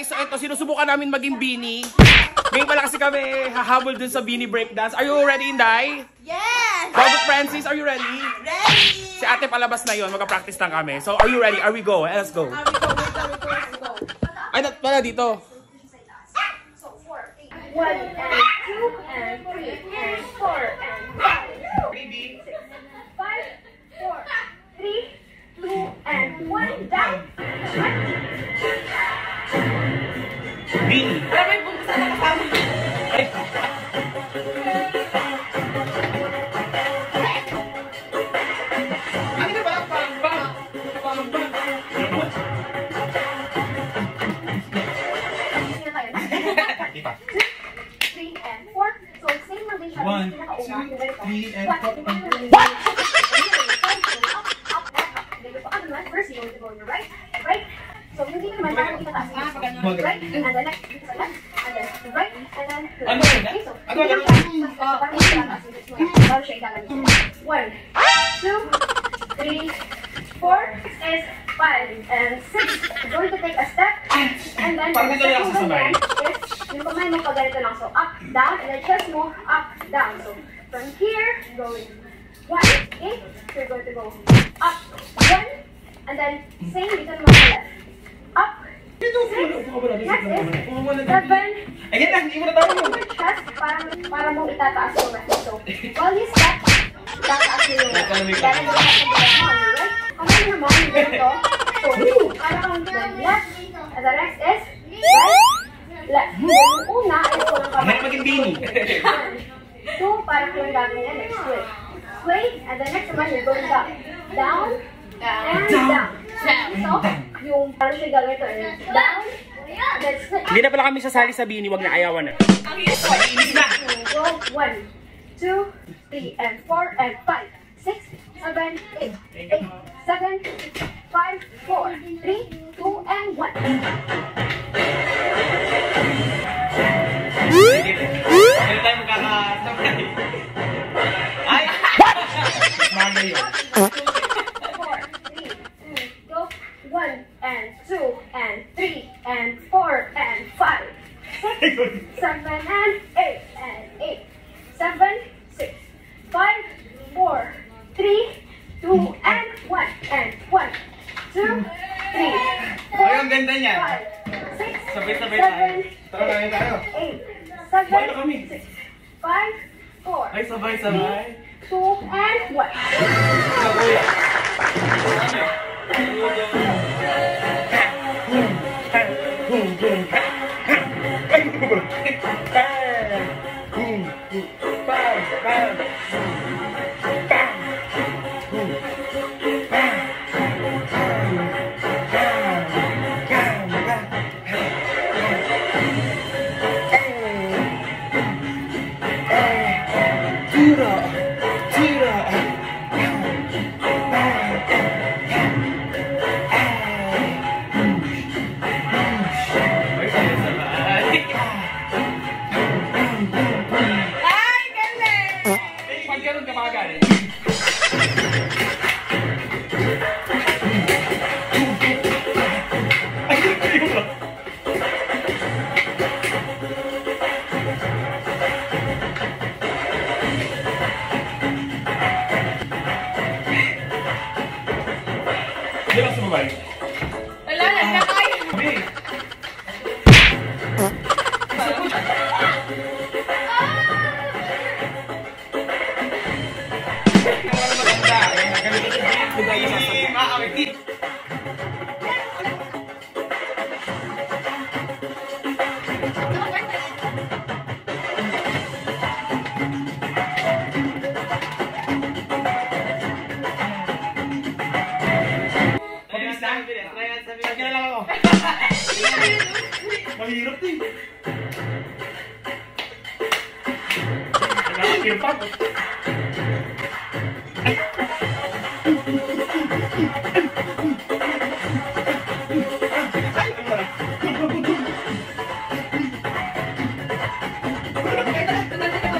guys, so ito, sinusubukan namin maging Beanie. Ngayon pala kasi kami hahabol dun sa Beanie breakdance. Are you ready, Inday? Yes! Bagot Francis, are you ready? Ready! Si ate palabas na yon, magka-practice lang kami. So, are you ready? Are we go? Let's go. Let's go. Ay, pala dito. So, 4, 8. 1 and 2 and 3 and 4 and 5. 6, 5, 4, 3, 2 and 1. Down. Beanie. Para may punta sa nakasama. Ay. One, two, three, and 4. What? First, you're going to go on your right, right. So, hindi naman parang itataas. Right, and then next, sa left, and then to right, and then to Ano right. yun? Okay, so, Ano hindi yun? lang siya. Parang itataas. Parang siya ilalagay. 1, 2, 3, 4, is 5, and 6. You're going to take a step, and then Parang the dito lang second sasabay. ganyan is yung kamay mo pag ganito lang. So, up, down, and then chest mo, up, down. So, from here, going 1, 8, you're going to go up, 1, and then same dito naman sa left. Up, 6, next is 7, Again lang, hindi mo na tayo. your chest, para mo itataas yung rest. So, while you step, itataas mo yung rest. Dahil mo lahat ng bilang mo, right? Kamay naman, yung ganito. So, parang yung left, and the next is right, left. So, yung una is walang kamay. Hindi maging Beanie. 1, 2, parang yung gagawin niya, next sway. Sway, and the next naman, you're going down. Down, and down. So, yung parang siya gagawin ito is down, then sway. Hindi na pala kami sasali sa Beanie, wag na ayawan na. Go 1, 2, 3, and 4, and 5, 6, 7, 8, 8, 7, 5, 4, 3, 2, and 1. Hindi tayo magkakasabay. Ay! Smart na yun. 4, 3, 2, go 1, and 2, and 3, and 4, and 5, 6, 7, and 8, and 8, 7, 6, 5, 4, 3, 2, and 1, and 1, 2, 3, 4, Ay, ang ganda niya. 5, 6, Sabay-sabay tayo. 7, Tara na tayo. 8, Sabay na kami. 7, 6, 5, 4, Ay, sabay-sabay. 2, and 1. Pag ganun ka makagaling. Hindi lang sumabay. Wala na, nakakaya. Hindi. Mahirap din.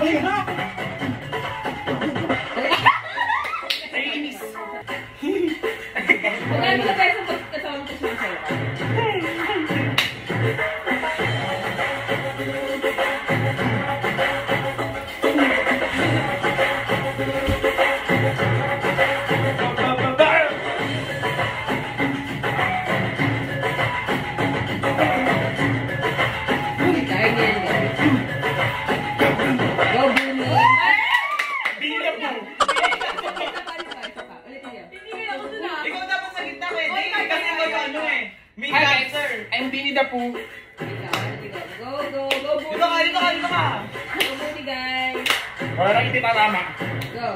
Hirap. Naiinis. Magkano na tayo sa kasama ko siya sa'yo? ako dun ah. Ikaw dapat sa gitna, pwede. Kasi ikaw yung ano eh. May Hi guys, dancer. I'm Winnie the Pooh. Go, go, go, Dito ka, dito ka, dito ka. Go, booty guys. Wala nang hindi tatama. Go.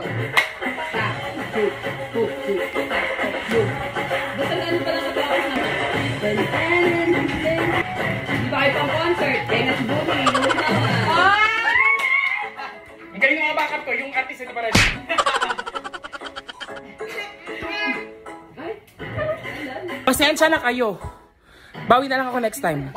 Tap. Boop. Boop. Boop. Tap. Boop. Basta ganun pa lang matapos na. Ten, ten, ten. Di ba kayo pang concert? Kaya na si Booty. Yung tawa. Ang galing ng mga backup ko, yung artist na pala. Ay. Pasensya na kayo. Bawi na lang ako next time.